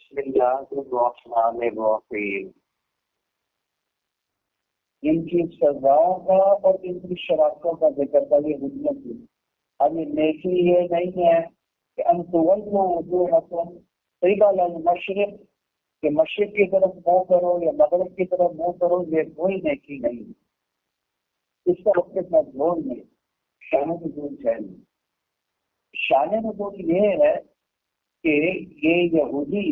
बिस्मिल्लाहिर्रहमानिर्रहीम। इनकी सजा का और इनकी शरारतों का जिक्र था ये हुज्जत की। अब ये नेकी ये नहीं है कि अंतुवल्लु वजूहकुम क़िबल अल-मशरिक़ कि मशरिक़ की तरफ मुँह करो या मगरिब की तरफ मुँह करो, ये कोई नेकी नहीं। इसका वक्त मजबूर नहीं, शान नज़ूल है। शान नज़ूल ये है कि ये यहूदी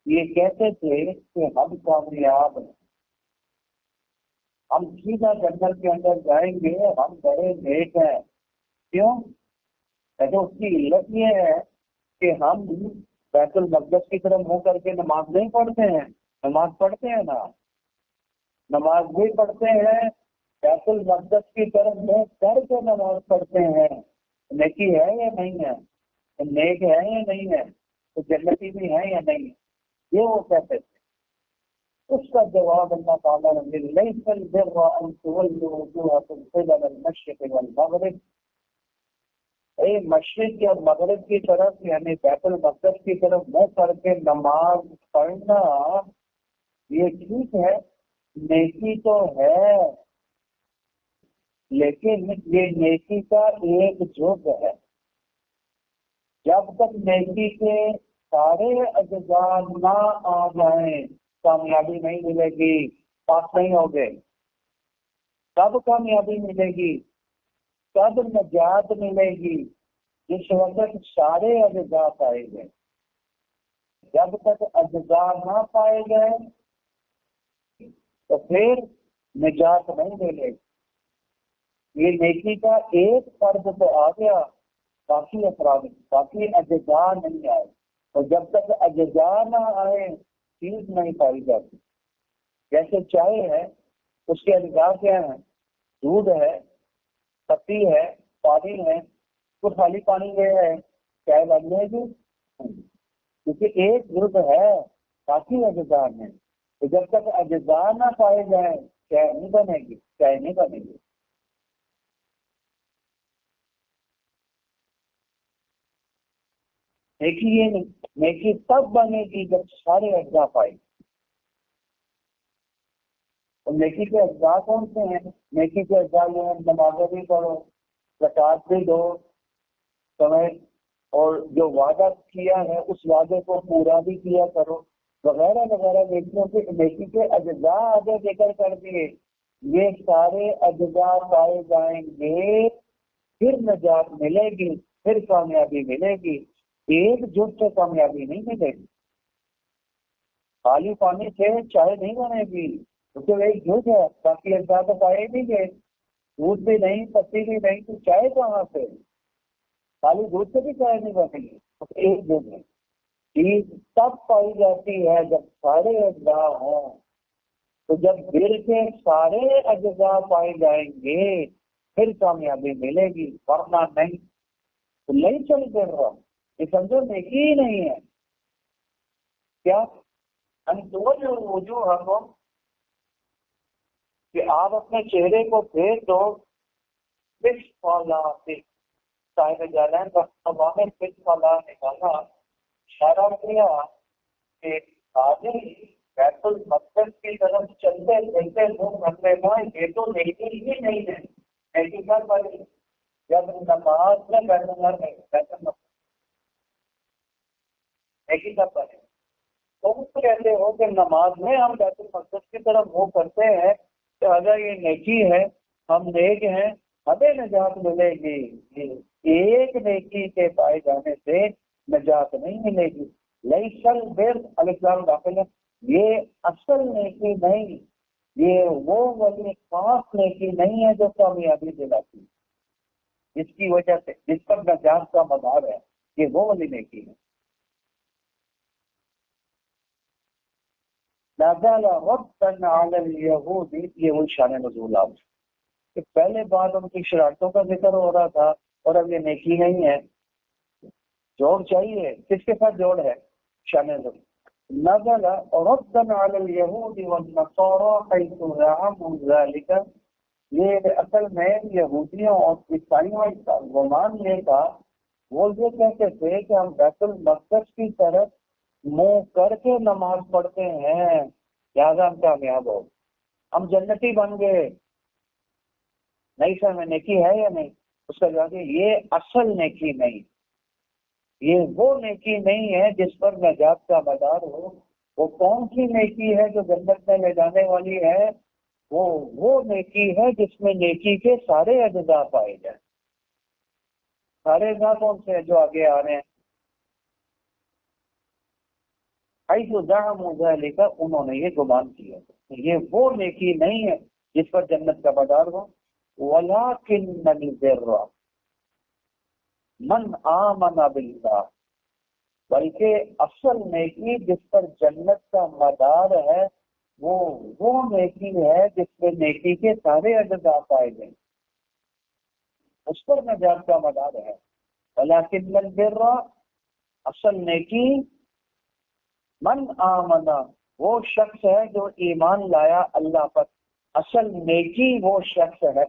ये कहते थे कि हम कामयाब हैं, हम सीधा जंगल के अंदर जाएंगे, हम बड़े नेक हैं। क्यों? तो उसकी इल्लत ये है कि हम बैतुल मक़दस की तरफ मुँह करके नमाज नहीं पढ़ते हैं। नमाज पढ़ते हैं ना, नमाज भी पढ़ते हैं, बैतुल मक़दस की तरफ मुँह करके नमाज पढ़ते हैं। नेकी है या नहीं है? नेक है या नहीं है? तो जन्नती भी है या नहीं है? ये वो कहते थे। उसका जवाब अल्लाह ताला ने दिया, लैसल बिर्रा अन तुवल्लू वजूहकुम क़िबल अल-मशरिक़ वल-मग़रिब। मशरिक़ या मग़रिब की तरफ यानी बैतुल मक़दस की तरफ मुँह करके नमाज पढ़ना ये ठीक है, नेकी तो है, लेकिन ये नेकी का एक जुज़ है। जब तक नेकी के सारे अज्जा ना आ जाएं कामयाबी नहीं मिलेगी, पास नहीं होगे। कब कामयाबी मिलेगी, कब नजात मिलेगी? जिस वक्त सारे अज्जा पाए गए। जब तक अज्जा ना पाए गए तो फिर निजात नहीं मिलेगी। ये नेकी का एक फर्ज तो आ गया, बाकी अफराद बाकी अज्जा नहीं आए। और जब तक अज्जा ना आए चीज नहीं पाई जाती। जैसे चाय है, उसके अज्जा क्या है? दूध है, पत्ती है, पानी है। तो खाली पानी में है, चाय बन जाएगी? क्योंकि एक ग्रुप है, बाकी अज्जा है। तो जब तक अज्जा ना पाए जाए चाय नहीं बनेगी, चाय नहीं बनेगी। नेकी ये नहीं, नेकी तब बनेगी जब सारे अज्जा पाए। और नेकी के अज्जा कौन से हैं? नेकी के अज्जा ये है, नमाज़ें भी पढ़ो, ज़कात भी दो समय, और जो वादा किया है उस वादे को पूरा भी किया करो, वगैरह वगैरह। नेकी के अज्जा आगे जिक्र कर दिए। ये सारे अज्जा पाए जाएंगे, फिर नजात मिलेगी, फिर कामयाबी मिलेगी। एक जुट से कामयाबी नहीं मिलेगी। खाली पानी से चाय नहीं बनेगी, तो एक जुट है, बाकी अज्जा तो पाए नहीं गए। दूध भी नहीं, पत्ती भी नहीं, तो चाय कहाँ से? खाली दूध से भी चाय नहीं बनेगी। तो एक जुट है। चीज तब पाई जाती है जब सारे अज्जा हों। तो जब दिल के सारे अज्जा पाए जाएंगे फिर कामयाबी मिलेगी, वरना नहीं। तो नहीं चल कर रहा, ये समझो नेकी ही नहीं है। क्या वजूहकुम कि आप अपने चेहरे को फेर दो, साहिब जालैन ने निकाला, इशारा किया कि आगे बैतुल मक़दस की तरफ चलते चलते मुँह कर लेना, ये तो नेकी ही नहीं है। नेकी कब बनी? जब नमाज में बैठना नहीं, बैतुल मक़दस नेकी कब बनी? तुम कहते हो कि नमाज में हम बैतुल मक़दस की तरफ मुँह करते हैं, तो अगर ये नेकी है, हम नेक हैं, हमें नजात मिलेगी। एक नेकी के पाए जाने से नजात नहीं मिलेगी। लैसल बिर अलैहिस्सलाम दाखिल है, ये असल नेकी नहीं, ये वो वाली खास नेकी नहीं है जो कामयाबी दिलाती है, जिसकी वजह से जिस पर नजात का मदार है, ये वो वाली नेकी है। ये वो शान नज़ूल आप कि पहले बात उनकी शरारतों का जिक्र हो रहा था और अब ये नेकी नहीं है। जोड़ चाहिए, किसके साथ जोड़ है? शान नज़ूल नज़ल रद्दन अलल यहूदी वन नसारा हैसु ज़अमू ज़ालिका। ये असल में यहूदियों और ईसाइयों का गुमान ये था, वो ये कहते थे कि हम बैतुल मक़दस की तरफ मुंह करके नमाज पढ़ते हैं लिहाजा हम कामयाब हो, हम जन्नती बन गए। नहीं सर में नेकी है या नहीं? उसका जवाब है ये असल नेकी नहीं, ये वो नेकी नहीं है जिस पर नजात का मदार हो। वो कौन सी नेकी है जो जन्नत में ले जाने वाली है? वो नेकी है जिसमें नेकी के सारे अज्जा पाए जाए। सारे अज्जा कौन से हैं जो आगे आ रहे हैं? लेकर उन्होंने ये गुमान किया, ये वो नेकी नहीं है जिस पर जन्नत का मदार हो। वलाकिन्नल बिर्रा मन आमन बिल्लाह, बल्कि असल नेकी जिस पर जन्नत का मदार है वो नेकी है जिसमें नेकी के सारे अज्जा पाए गए, उस पर नजात का मदार है। वलाकिन्नल बिर्रा, असल नेकी, मन आमना, वो शख्स है जो ईमान लाया अल्लाह पर। असल नेकी वो शख्स है,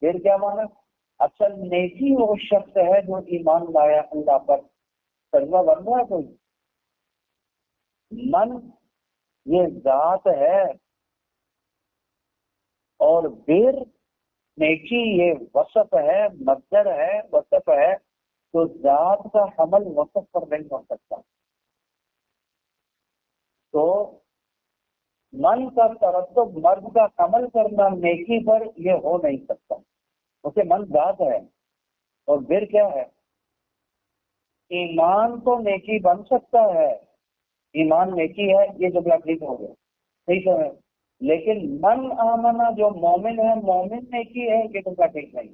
फिर क्या माना? असल नेकी वो शख्स है जो ईमान लाया अल्लाह पर। तर्जुमा बन रहा है कोई? मन ये जात है और बिर नेकी ये वसफ है, मजदर है, वसफ है। तो जात का हमल वसफ पर नहीं हो सकता। तो मन का तरत्तुब मर्द का अमल करना नेकी पर ये हो नहीं सकता, उसे मन जात है। और बिर क्या है? ईमान तो नेकी बन सकता है, ईमान नेकी है, ये जुमला ठीक हो गया, ठीक है। लेकिन मन आमना जो मोमिन है, मोमिन नेकी है, ये जुमला ठीक नहीं।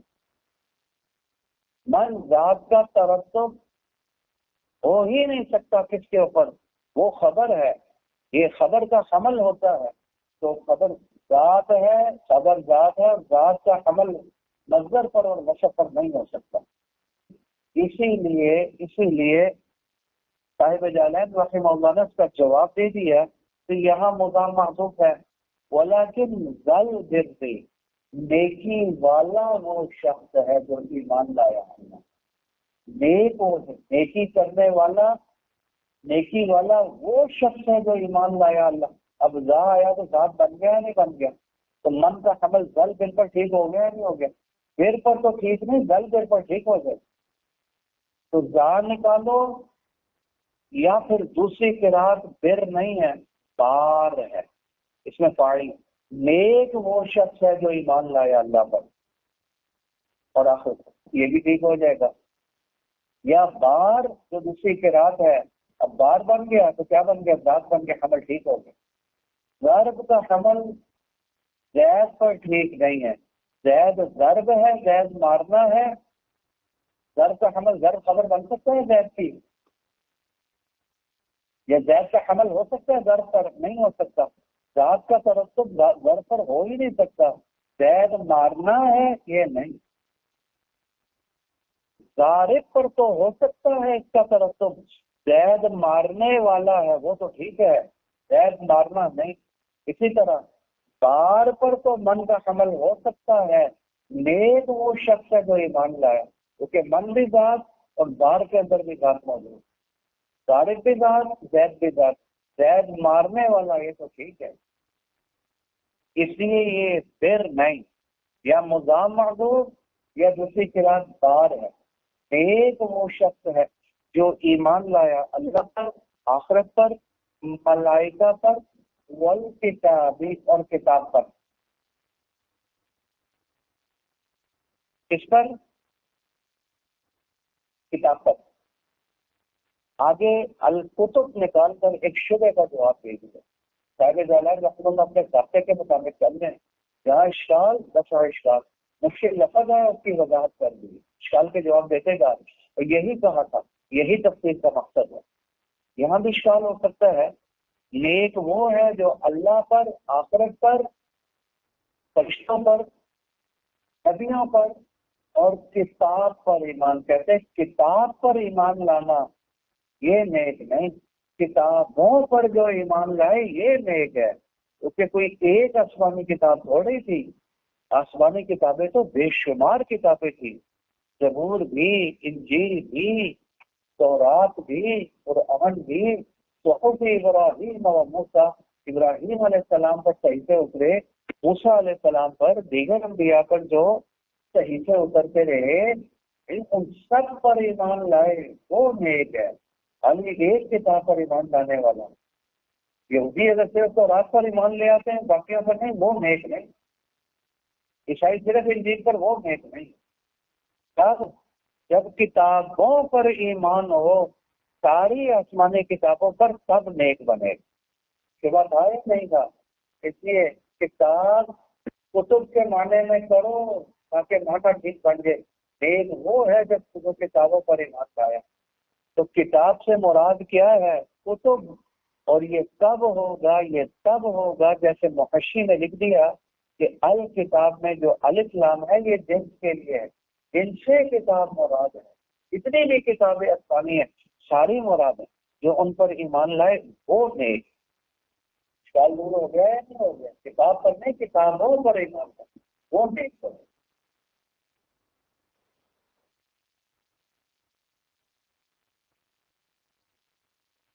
मन जात का तरत्तुब हो ही नहीं सकता किसके ऊपर? वो खबर है, ये खबर का हमल होता है। तो खबर जात है, खबर जात है, जात का हमल मजदर पर और वसफ पर नहीं हो सकता। इसीलिए साहिब जालैन रहिमहुल्लाह ने इसका जवाब दे दिया। तो यहाँ मुदाम महसूस है, वलाकिन ज़ल बिर्री, नेकी वाला वो शख्स है जो ईमान लाया है। नेक वो है, नेकी करने वाला, नेकी वाला वो शख्स है जो ईमान लाया अल्लाह। अब जा आया तो जात बन गया नहीं बन गया? तो मन का हमल जल बिर पर ठीक हो गया नहीं हो गया? बिर पर तो ठीक नहीं, जल बिर पर ठीक हो जाए। तो जा निकालो, या फिर दूसरी किरात बिर नहीं है, बार है, इसमें फाड़ी। नेक वो शख्स है जो ईमान लाया अल्लाह पर और आखिर, ये भी ठीक हो जाएगा। या बार जो दूसरी किरात है, अब बार बन गया तो क्या बन गया? जात बन गया, हमल ठीक हो गया। ज़र्ब का हमल जैद पर ठीक नहीं है। जैद ज़र्ब है, जैद मारना है। ज़र्ब का हमल ज़र्ब खबर बन सकता है जैद की? या जैद का हमल हो सकता है ज़र्ब पर? नहीं हो सकता। जात का तरत्तुब ज़र्ब पर हो ही नहीं सकता। जैद मारना है, ये नहीं। ज़ारिब पर तो हो सकता है इसका तरत्तुब, जैद मारने वाला है वो तो ठीक है, जैद मारना नहीं। इसी तरह बार पर तो मन का हमल हो सकता है। नेक वो शख्स है जो ईमान लाया, क्योंकि मन भी जात और बार के अंदर भी जात मौजूद। ज़ारिब भी जात, जैद भी जात। जैद मारने वाला ये तो ठीक है, इसलिए ये फिर नहीं। या मुजाम महदूद या दूसरी किरात बार है। एक वो शख्स है जो ईमान लाया अल्लाह पर, आखिरत पर, मलाइका पर, वल किताबी और किताब पर। किस पर? किताब पर। आगे अल कुतुब निकाल कर एक शुबे का जवाब दे दिया। साहिब जालान रहमतुल्लाह अपने ज़ाब्ते के मुताबिक चल रहे हैं। जहाँ इश्काल 10 इश्काल मुश्किल लफ्ज़ है, उसकी वजाहत कर दी, इश्काल के जवाब देते जा रहे। और यही कहा था, यही तफसीर का मकसद है। यहाँ भी इश्काल हो सकता है। नेक वो है जो अल्लाह पर, आखिरत पर, फरिश्तों पर, नबियों पर और किताब पर ईमान। कहते हैं किताब पर ईमान लाना ये नेक नहीं, किताबों पर जो ईमान लाए ये नेक है। उसके कोई एक आसमानी किताब थोड़ी थी, आसमानी किताबें तो बेशुमार किताबें थी। जबूर भी, इंजील भी, तौरात भी, कुरान भी, सुहुफ इब्राहीम व मूसा, इब्राहीम अलैहिस्सलाम पर सहीफे उतरे, मूसा अलैहिस्सलाम पर, दीगर अंबिया पर जो सहीफे उतरते रहे, उन सब पर ईमान लाए, वो नेक है। खाली एक किताब पर ईमान लाने वाला, यहूदी अगर सिर्फ तो रात पर ईमान ले आते हैं, बाकियों पर नहीं, वो नेक नहीं। ईसाई सिर्फ इंजील पर, वो नेक नहीं। तब जब किताबों पर ईमान हो, सारी आसमानी किताबों पर, तब नेक बने। के बाद आए नहीं था। इसलिए किताब कुतुब के माने में करो ताकि माना ठीक बन जाए। नेक वो है जब जो किताबों पर ईमान लाया। तो किताब से मुराद क्या है? कुतुब। और ये कब होगा? ये तब होगा जैसे मुहश्शी ने लिख दिया कि अल किताब में जो अलिफ लाम है ये जिन्स के लिए है, जिनसे किताब मुराद है। इतनी भी किताबें आसानी है, सारी मुराद है। जो उन पर ईमान लाए वो नेक। ख्याल दूर हो गया या नहीं हो गया? किताब पर नहीं, किताबों पर ईमान है, वो नेक बने।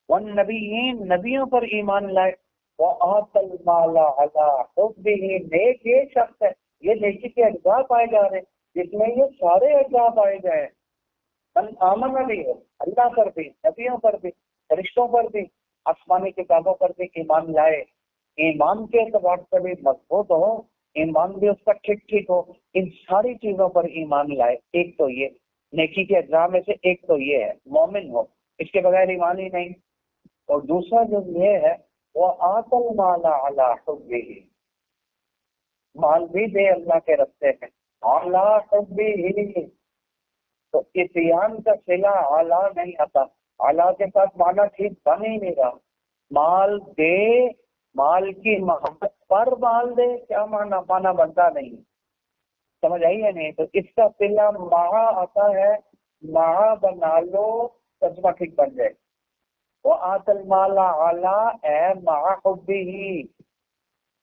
वन नबीयीन, नबियों पर ईमान लाए। वो आतल माला अला हुब्बिही, नेक ये शख्स है, ये नेकी के अज्जा पाए जा रहे हैं जिसमें ये सारे अज्जा पाए जाए। मन आमन भी हो, अल्लाह पर भी, नबियों पर भी, फरिश्तों पर भी, आसमानी किताबों पर भी ईमान लाए। ईमान के एतबार से भी मजबूत हो, ईमान भी उसका ठीक ठीक हो, इन सारी चीजों पर ईमान लाए। एक तो ये नेकी के अज्जा में से एक तो ये है मोमिन हो, इसके बगैर ईमान ही नहीं। और दूसरा जो ये है वो आतल माला अला हुब्बिही, माल भी दे अल्लाह के रास्ते में, अला हुब्बिही। तो इतियान का सिला आला नहीं आता, आला के साथ माना ठीक बन ही नहीं रहा। माल दे, माल की मोहब्बत पर माल दे, क्या माना? माना बनता नहीं। समझ आई है नहीं? तो इसका सिला महा आता है, महा बना लो, तर्जुमा ठीक बन जाए। वो आतल माला आला है महा हुब्बिही।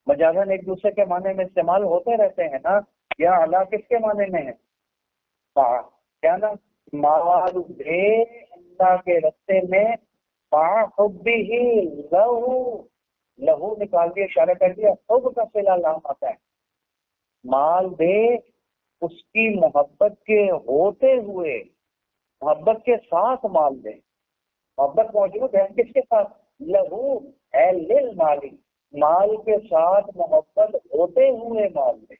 मजाजन एक दूसरे के माने में इस्तेमाल होते रहते हैं ना। यह आला किसके माने में है? महा, क्या ना, माल दे अल्लाह के रास्ते में, महा हुब्बिही लहू, लहू निकाल दिया, इशारा कर दिया, हुब का सिला लाम आता है। माल दे उसकी मोहब्बत के होते हुए, मोहब्बत के साथ माल दे। मोहब्बत मौजूद है किसके साथ? लहू है लिल माली, माल के साथ मोहब्बत होते हुए माल दे।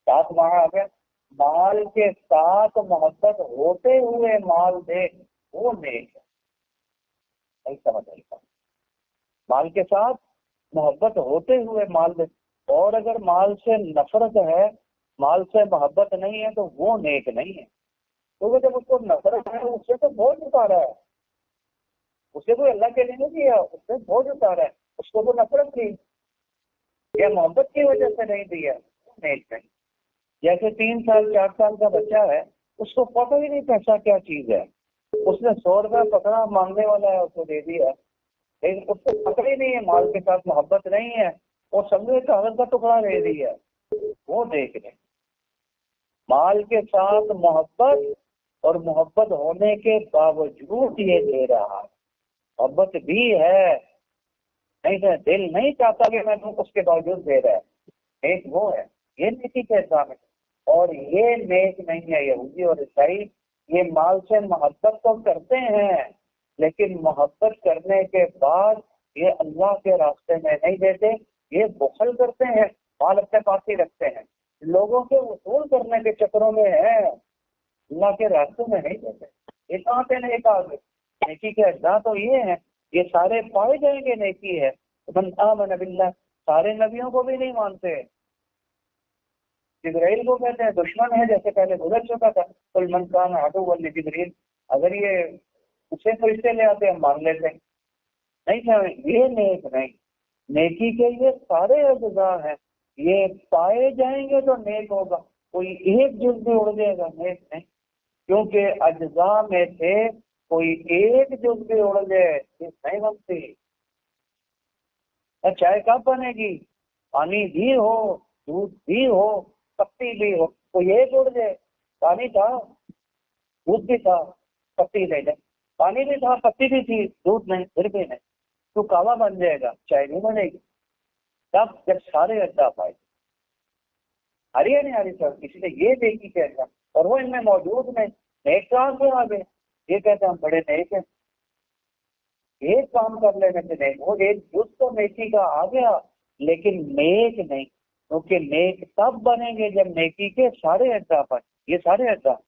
साथ वहां आ गया, माल के साथ मोहब्बत होते हुए माल दे, वो नेक है। नहीं समझ आई? माल के साथ मोहब्बत होते हुए माल दे। और अगर माल से नफरत है, माल से मोहब्बत नहीं है, तो वो नेक नहीं है। क्योंकि जब उसको नफरत है, उससे तो बोझ उतारा है, उसे कोई अल्लाह के लिए नहीं दिया, उससे बोझ उतारा है, उसको तो नफरत थी या मोहब्बत की वजह से नहीं दिया, नेक नहीं। जैसे 3 साल 4 साल का बच्चा है, उसको पता ही नहीं पैसा क्या चीज है, उसने 100 रुपया पकड़ा, मांगने वाला है, उसको दे दिया, लेकिन उसको पता ही नहीं है, माल के साथ मोहब्बत नहीं है, और समझो कागज का टुकड़ा दे दिया, वो देख ले। माल के साथ मोहब्बत, और मोहब्बत होने के बावजूद ये दे रहा है, मोहब्बत भी है, नहीं तो दिल नहीं चाहता कि मैं तुम उसके बावजूद दे रहा है। एक वो है, ये नेकी के एहसास है। और ये नेक नहीं है। यहूदी और ईसाई ये माल से मोहब्बत तो करते हैं, लेकिन मोहब्बत करने के बाद ये अल्लाह के रास्ते में नहीं देते, ये बुखल करते हैं, माल अपने पास ही रखते हैं, लोगों के वसूल करने के चक्रों में है, अल्लाह के रास्ते में नहीं देते। ये कहाँ से नेक आ गए? नेकी के अज्जा तो ये है, ये सारे पाए जाएंगे नेकी है। मन आमन बिल्लाह, सारे नबियों को भी नहीं मानते, जिब्राइल को कहते हैं दुश्मन है, जैसे पहले गुजर चुका था। कुल मन कान आदू वल जिब्रील, अगर ये उसे फरिश्ते ले आते हम मान लेते हैं। नहीं था, ये नेक नहीं। नेकी के ये सारे अज्जा हैं, ये पाए जाएंगे तो नेक होगा। कोई एक जुज भी उड़ जाएगा, नेक नहीं। क्योंकि अज्जा में से कोई एक जुज भी उड़ जाए ये नहीं बनती। चाय कब बनेगी? पानी भी हो, दूध भी हो, पत्ती भी हो, कोई एक उड़ जाए। पानी था, दूध भी था, पत्ती नहीं है, پانی بھی تھا، پتی بھی تھی، دودھ نہیں، پھر بھی نہیں، تو کہوا بن جائے گا، چائے نہیں بنے گی۔ تب جب سارے اجزاء پائے، آ رہی ہے نہیں آ رہی سر؟ کسی نے یہ دیکھی کہ اجزاء اور وہ ان میں موجود نہیں، نیک کہاں سے آ گئے؟ یہ کہتے ہیں ہم بڑے نیک ہیں، ایک کام کر لینے سے نیک، وہ ایک جز تو نیکی کا آ گیا لیکن نیک نہیں، کیونکہ نیک تب بنیں گے جب نیکی کے سارے اجزاء پر، یہ سارے اجزاء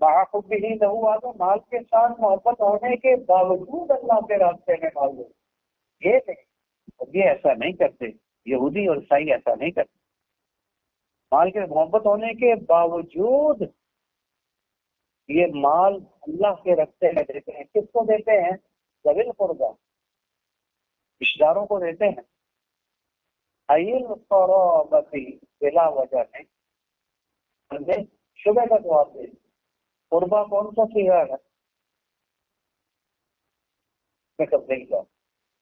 محبوب ہی لہو آگے، مال کے ساتھ محبت ہونے کے باوجود اللہ کے راستے میں مال دو، یہ نہیں، یہ ایسا نہیں کرتے، یہودی اور عیسائی ایسا نہیں کرتے، مال کے محبت ہونے کے باوجود یہ مال اللہ کے راستے میں دیتے ہیں۔ کس کو دیتے ہیں؟ ذوی القربیٰ، رشتہ داروں کو دیتے ہیں۔ ایل قرابتی بلا وجہ نہیں، شبہ کا جواب دے، قربا کون سا صیغہ ہے؟ میں تبدیل کا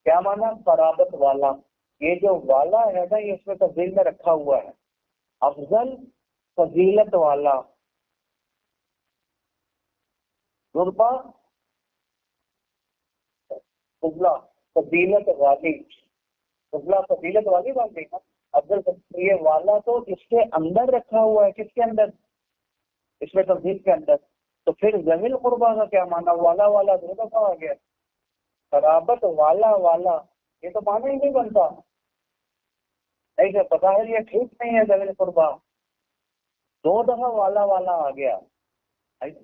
کیا مانا؟ قرابت والا، یہ جو والا ہے نا، یہ اس میں تبدیل میں رکھا ہوا ہے، افضل، فضیلت والا، قربا، فضلہ، فضیلت والی، فضلہ فضیلت والی بات ہے نا، افضل، یہ والا تو اس کے اندر رکھا ہوا ہے، کس کے اندر؟ اس میں تبدیل کے اندر۔ تو پھر ذوی القربیٰ کا کیا مانا؟ والا والا دو دفعہ آ گیا، قرابت والا والا، یہ تو معنی ہی نہیں بنتا، نہیں کہ پتا ہے یہ ٹھیک نہیں ہے، ذوی القربیٰ دو دفعہ والا والا آ گیا،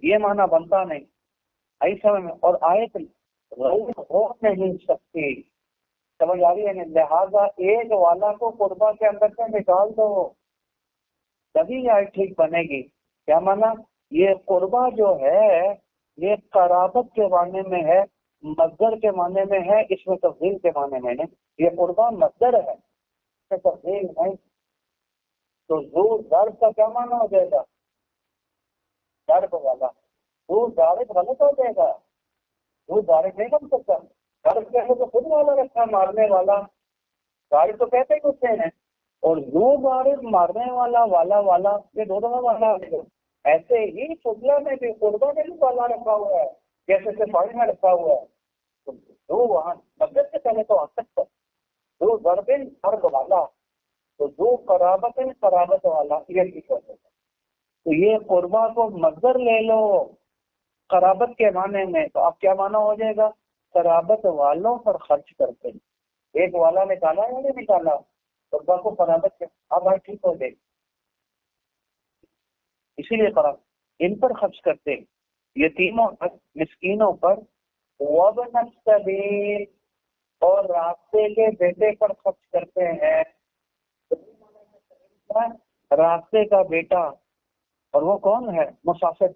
یہ معنی بنتا نہیں، ایسا میں اور آیت غیر ہو نہیں سکتی، سمجھ آ رہی ہے؟ لہٰذا ایک والا کو قربا کے اندر سے نکال دو، تبھی آیت ٹھیک بنے گی۔ کیا مانا؟ یہ قربا جو ہے یہ قرابت کے معنی میں ہے، مصدر کے معنی میں ہے، اس میں تفضیل کے معنی میں نہیں، یہ قربا مصدر ہے، اس میں تفضیل نہیں۔ تو ذو ضرب کا کیا معنی ہو جائے گا؟ ضرب والا، ذو ضارب غلط ہو جائے گا، ذو ضارب نہیں بن سکتا، ضرب کہتے تو خود والا رکھا، مارنے والا، ضارب تو کہتے ہی کچھ ہیں، اور ذو ضارب مارنے والا، والا والا، یہ دو دفعہ والا آ گیا۔ ایسے ہی فضلہ میں بھی، قربہ میں بھی والا رکھا ہوا ہے، جیسے صفائی میں رکھا ہوا ہے، تو دو وہاں مدد سے پہلے تو آ سکتا، دو ضرب ضرب والا، تو دو قرابت قرابت والا، یہ ٹھیک ہو سکتا۔ تو یہ قربہ کو مصدر لے لو قرابت کے معنی میں، تو اب کیا معنی ہو جائے گا؟ قرابت والوں پر خرچ کرتے ہیں۔ ایک والا نکالا یا نہیں نکالا؟ قربہ کو قرابت کے، اب بھائی ٹھیک ہو جائے، اسی لیے قرابت ان پر خرچ کرتے ہیں، یتیموں پر، مسکینوں پر، وابن السبیل، اور راستے کے بیٹے پر خرچ کرتے ہیں، راستے کا بیٹا، اور وہ کون ہے؟ مسافر،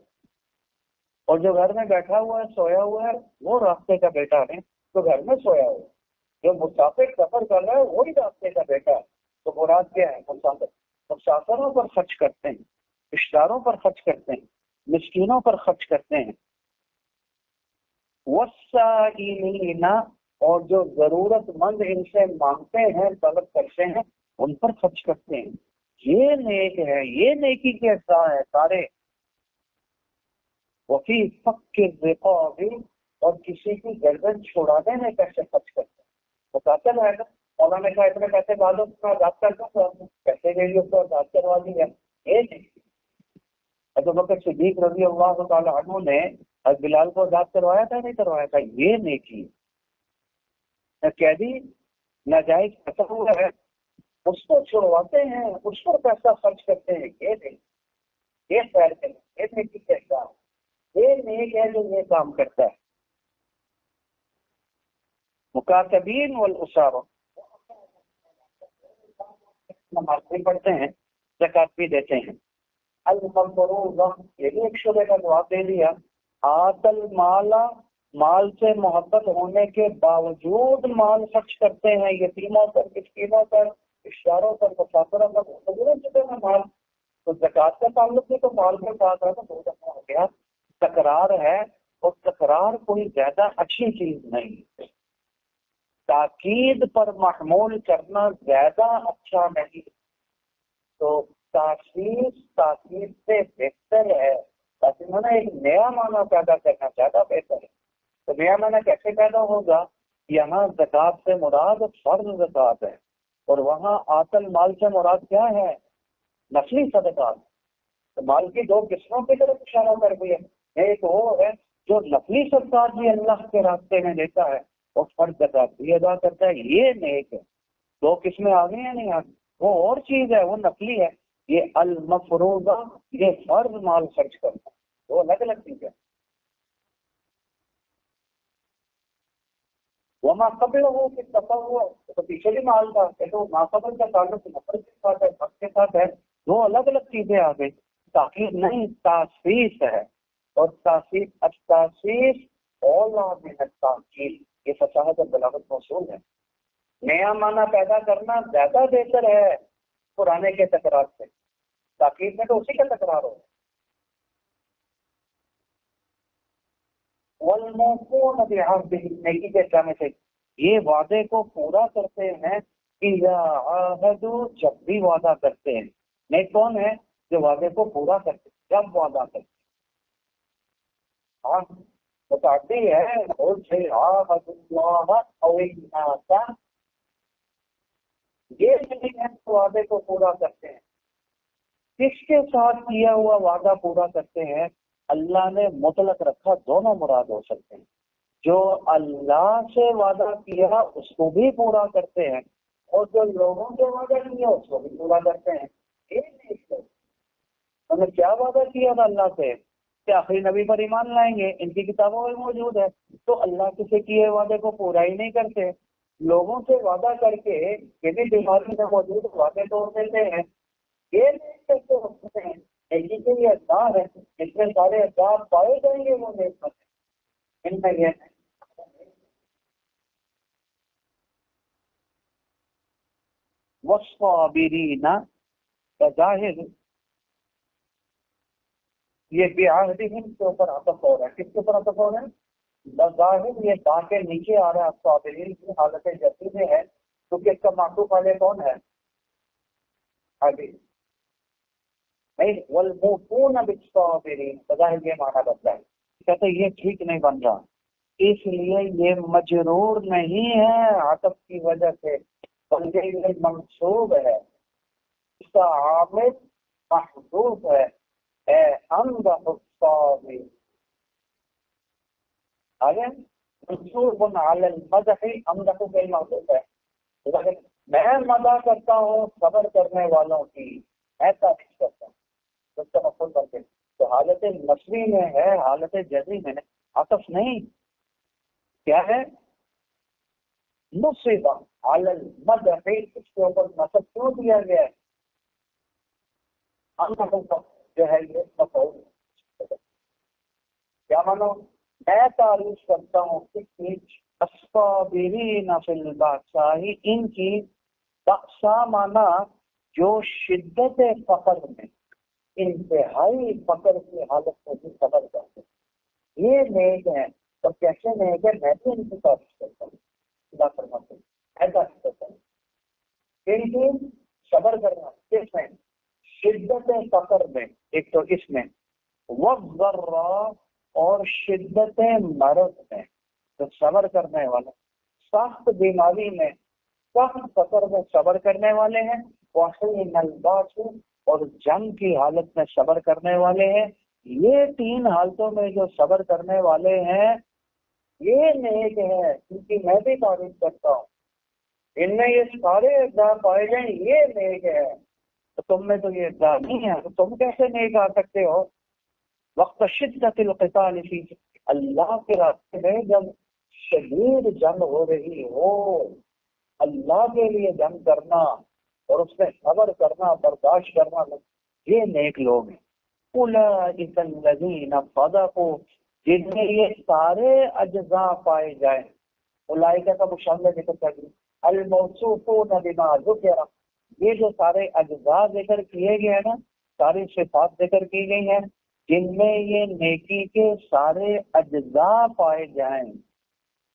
اور جو گھر میں بیٹھا ہوا ہے، سویا ہوا ہے، وہ راستے کا بیٹا نہیں، جو گھر میں سویا ہوا ہے، جو مسافر سفر کر رہا ہے وہی راستے کا بیٹا ہے۔ تو مراد کیا ہے؟ مسافر، مسافروں پر خرچ کرتے ہیں، رشتہ داروں پر خرچ کرتے ہیں، مسکینوں پر خرچ کرتے ہیں، والسائلین، اور جو ضرورت مند ان سے مانگتے ہیں، طلب کرتے ہیں، ان پر خرچ کرتے ہیں، یہ نیک ہے، یہ نیکی کے اجزاء ہے سارے۔ وفی فک الرقاب، اور کسی کی گردن چھڑانے میں پیسے خرچ کرتے ہیں، وہ قاتل ہے نا، مولانا نے کہا اتنے پیسے ڈالو تو میں آزاد کر دوں گا، پیسے لے لیے تو آزاد کروا دیا، یہ نہیں۔ ابوبکر صدیق رضی اللہ تعالی عنہ نے بلال کو آزاد کروایا تھا نہیں کروایا تھا؟ یہ نیکی ہے، قیدی ناجائز پھنسا ہوا ہے، اس کو چھڑواتے ہیں، اس پر پیسہ خرچ کرتے ہیں، یہ نہیں، یہ خیر کریں، یہ نیکی کیسا، یہ نیک ہے جو یہ کام کرتا ہے۔ مکاتبین والاسارہ، نماز بھی پڑھتے ہیں، زکات بھی دیتے ہیں۔ المفروض، یہ بھی ایک شعبے کا جواب دے دیا، آت المال، مال سے محبت ہونے کے باوجود مال خرچ کرتے ہیں، یتیموں پر، مسکینوں پر، اشاروں پر، مسافروں پر، مال، تو زکات کا تعلق بھی تو مال کے ساتھ ہے، تو دو دفعہ ہو گیا، تکرار ہے، اور تکرار کوئی زیادہ اچھی چیز نہیں، تاکید پر محمول کرنا زیادہ اچھا نہیں، تو تاکید سے بہتر ہے ताकि मैं ना एक नया माना पैदा करना ज़्यादा बेहतर है। तो नया माना कैसे पैदा होगा? यहाँ ज़कात से मुराद फर्ज ज़कात है, और वहाँ आतल माल से मुराद क्या है? नफली सदकात। तो माल की दो किस्मों की तरफ इशारा कर दिया। एक वो है जो नफली सदकात भी अल्लाह के रास्ते में देता है और फर्ज ज़कात भी अदा करता है, ये नेक है। दो किस्में आ गई हैं नहीं आ गई? वो और चीज है, वो नकली है। ये अल मफरूजा, ये फर्ज माल खर्च करना, वो अलग अलग चीज है। वो माकबल हो कि तफा हुआ तो पीछे भी माल था, तो माकबल का ताल्लुक नफर के साथ है, हक के साथ है। दो अलग अलग चीजें आ गई। ताकीद नहीं, तासीस है। और तासीस तासीस औला मिन ताकीद, ये फसाहत और बलागत मौसूल है। नया माना पैदा करना ज्यादा बेहतर है पुराने के तकरार से। ताकीद में तो उसी का तकरार हो। वल्मौफून बिअहदिहिम, नेकी के जामे से ये वादे को पूरा करते हैं। इज़ा आहदू, जब भी वादा करते हैं। नेक कौन है? जो वादे को पूरा करते हैं, जब वादा करते हैं। हाँ, बताती है और से आहदुल्लाह और ये नहीं है तो वादे को पूरा करते हैं। किसके साथ किया हुआ वादा पूरा करते हैं? अल्लाह ने मुतलक रखा, दोनों मुराद हो सकते हैं। जो अल्लाह से वादा किया उसको भी पूरा करते हैं, और जो लोगों से वादा किया उसको भी पूरा करते हैं। ये नहीं है। उन्होंने क्या वादा किया था अल्लाह से कि आखिरी नबी पर ईमान लाएंगे, इनकी किताबों में मौजूद है। तो अल्लाह से किए वादे को पूरा ही नहीं करते। लोगों से वादा करके यदि बीमारी में मौजूद वादे तोड़ देते हैं। ये नहीं कैसे हो सकते हैं? नेकी के लिए अज़्कार है, इसमें सारे अज़्कार पाए जाएंगे, वो नेक इनमें ये वस्साबिरीना, बज़ाहिर ये बिअहदिहिम के ऊपर अतफ हो रहा है। किसके ऊपर अतफ हो रहा है? बज़ाहिर ये दा के नीचे आ रहा है, साबिरीन की हालत जैसी में है, क्योंकि इसका मातूफ वाले कौन है? आगे नहीं, वल्मूफून बिस्साबिरीन, बज़ाहिर ये माना बनता है। कहते ये ठीक नहीं बन रहा, इसलिए ये मजरूर नहीं है आतफ की वजह से, बल्कि ये मंसूब है। इसका आमिल महजूब है। अमदहुस्साबिरीन, आगे मंसूबुन अलल मदही, अमदहु फिल मौसूफ है। लेकिन मैं मदा करता हूँ सब्र करने वालों की, मैं तारीफ करता हूँ, उसका मतलब करके तो हालत नस्बी में है, हालत जज़ी में आतफ नहीं। क्या है? मुसीबा अलल मदही, इसके ऊपर नसब क्यों दिया गया है? अनहु जो है ये मफऊल। क्या मानो? मैं तारीफ करता हूँ किसकी? अस्साबिरीन फिल बासाही, इनकी। बक्सा माना जो शिद्दत फकर में, इंतहाई फकर की हालत में भी सबर करते हैं, ये नेक है। तो कैसे नेक है? मैं भी इनकी तारीफ करता हूँ, खुदा फरमाते हैं, मैं तारीफ करता हूँ इनकी। सबर करना किसमें? शिद्दत फकर में, एक तो इसमें वज़र्रा, और शिद्दत मरद में। तो सबर करने वाला सख्त बीमारी में, सख्त सफर में सबर करने वाले हैं। वही नलबास, और जंग की हालत में सबर करने वाले हैं। ये तीन हालतों में जो सबर करने वाले हैं, ये नेक है, क्योंकि मैं भी तारीफ करता हूँ। इनमें ये सारे अज़्ज़ा पाए जाए, ये नेक है। तो तुम में तो ये अज़्ज़ा नहीं है, तो तुम कैसे नेक आ सकते हो? वक्त शिद्दतिल क़िताल फी, अल्लाह के रास्ते में जब शदीद जंग हो रही हो, अल्लाह के लिए जंग करना और उसमें सब्र करना, बर्दाश्त करना, ये नेक लोग हैं। उलाइका अल्लज़ीना सदक़ू, जिनमें ये सारे अज्जा पाए जाए। उलाइका का मुशामिल जिक्र कर दिया। अल मौसूफून बिमा ज़ुकिरा, ये जो सारे अज्जा जिक्र किए गए हैं ना, सारी सिफात जिक्र की गई हैं, जिनमें ये नेकी के सारे अज्जा पाए जाएं,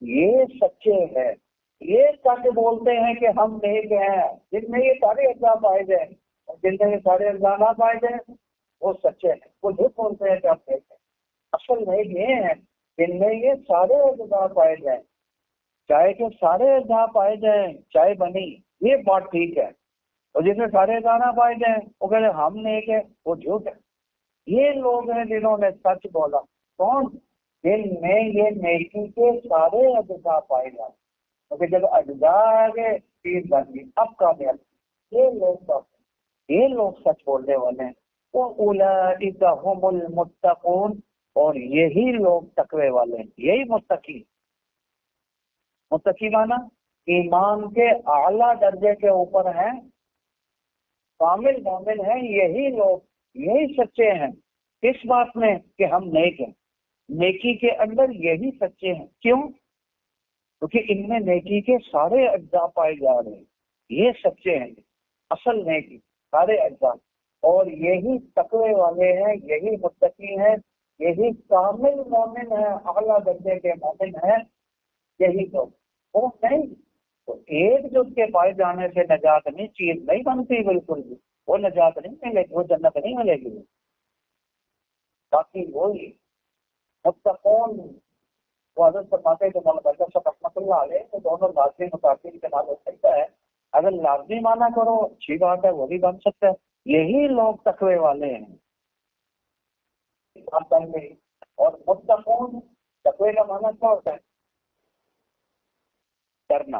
ये सच्चे हैं। ये सच बोलते हैं कि हम नेक हैं, जिनमें ये सारे अज्जा पाए जाए, और जिनमें ये सारे अज्जा ना पाए जाए, وہ سچے ہیں، وہ جھوٹ بولتے ہیں کہ آپ نیک ہیں۔ اصل نیک یہ ہے جن میں یہ سارے اجزاء پائے جائیں، چائے کے سارے اجزاء پائے جائیں، چائے بنی، یہ بات ٹھیک ہے۔ اور جس میں سارے اجزاء نہ پائے جائیں، وہ کہتے ہیں ہم نیک ہے، وہ جھوٹ ہے۔ یہ لوگ ہیں جنہوں نے سچ بولا۔ کون؟ جن میں یہ نیکی کے سارے اجزاء پائے جائیں، کیونکہ جب اجزاء آ گئے چیز بن گئی، اب کامیاب۔ یہ لوگ سچ بولنے والے ہیں۔ وَأُولَئِكَ هُمُ الْمُتَّقُونَ، اور یہی لوگ تقوی والے ہیں، یہی متقی۔ متقی مانا ایمان کے اعلیٰ درجے کے اوپر ہیں، کامل مومن ہیں، یہی لوگ، یہی سچے ہیں۔ اس بات میں کہ ہم نیک ہیں، نیکی کے اندر یہی سچے ہیں۔ کیوں؟ کیونکہ ان میں نیکی کے سارے اجزاء پائے جا رہے ہیں، یہ سچے ہیں، اصل نیکی سارے اجزاء۔ اور یہی تقوی والے ہیں، یہی متقی ہیں، یہی کامل مومن ہیں، اعلیٰ درجے کے مومن ہیں، یہی لوگ۔ وہ نہیں تو ایک جز کے پائے جانے سے نجات نہیں، چیز نہیں بنتی بالکل بھی، وہ نجات نہیں ملے گی، وہ جنت نہیں ملے گی۔ باقی وہی متقون، وہ حضرت فرماتے ہیں کہ مولانا بشر صاحب رحمۃ اللہ علیہ تو دونوں لازمی متعلق استعمال ہو سکتا ہے۔ اگر لازمی مانا کرو اچھی بات ہے، وہ بھی بن سکتا ہے۔ یہی لوگ تقوی والے ہیں۔ اور متقون، تقوی کا مانا کیا ہوتا ہے؟ ڈرنا۔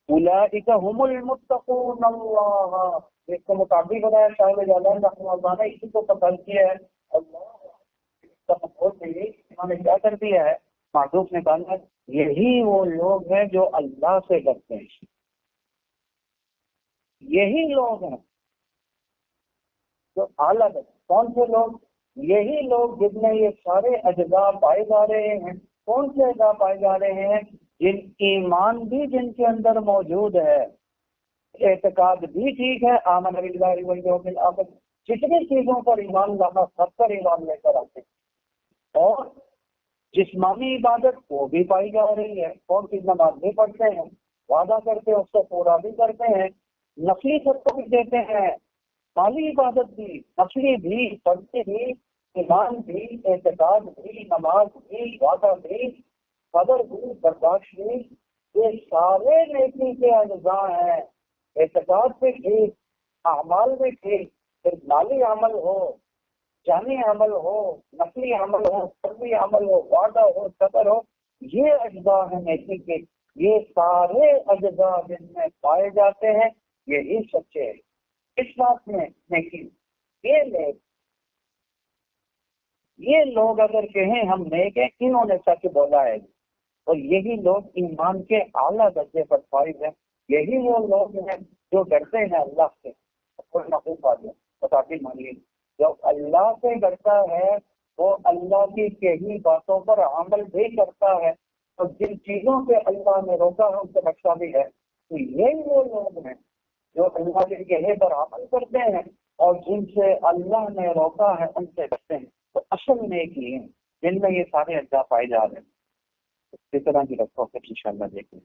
اولئک هم المتقون اللہ، اس کو مطابق بتایا صاحب جلال رحمہ اللہ نے، اسی کو پسند کیا ہے۔ انہوں نے کیا کر دیا ہے؟ معروف نے کہا یہی وہ لوگ ہیں جو اللہ سے ڈرتے ہیں، یہی لوگ ہیں جو اعلیٰ۔ کون سے لوگ؟ یہی لوگ جن میں یہ سارے اجزاء پائے جا رہے ہیں۔ کون سے اجزاء پائے جا رہے ہیں؟ جن ایمان بھی جن کے اندر موجود ہے، اعتقاد بھی ٹھیک ہے، آمن باللہ والیوم الآخر، جتنی چیزوں پر ایمان لانا سب پر ایمان لے کر آتے ہیں۔ اور جسمانی عبادت وہ بھی پائی جا رہی ہے۔ کون سی؟ نماز بھی پڑھتے ہیں، وعدہ کرتے اس کو پورا بھی کرتے ہیں، نفلی صدقہ بھی دیتے ہیں، مالی عبادت بھی، نفلی بھی، فرضی بھی، ایمان بھی، اعتقاد بھی، نماز بھی، وعدہ بھی، صبر بھی، برداشت بھی، یہ سارے نیکی کے اجزاء ہیں۔ اعتقاد بھی ٹھیک، اعمال بھی ٹھیک، پھر مالی عمل ہو، جانی عمل ہو، نفلی عمل ہو، فرضی عمل ہو، وعدہ ہو، صبر ہو، یہ اجزاء ہیں نیکی کے۔ یہ سارے اجزاء جن میں پائے جاتے ہیں یہی سچے ہیں۔ اس بات میں نیکی، یہ لوگ اگر کہیں ہم نیک ہیں، انہوں نے سچ بولا ہے، اور یہی لوگ ایمان کے اعلیٰ درجے پر فائز ہیں۔ یہی وہ لوگ ہیں جو ڈرتے ہیں اللہ سے۔ کوئی محبوب آ جائے بتاتی مانیے، جو اللہ سے ڈرتا ہے وہ اللہ کی کہی باتوں پر عمل بھی کرتا ہے، اور جن چیزوں سے اللہ نے روکا ہے ان سے بچتا بھی ہے۔ تو یہی وہ لوگ ہیں جو اللہ کے کہے پر عمل کرتے ہیں، اور جن سے اللہ نے روکا ہے ان سے بچتے ہیں۔ تو اصل نیکی ہیں جن میں یہ سارے اجزاء پائے جا رہے ہیں۔ اس طرح کی رکھو پھر انشاءاللہ دیکھیں۔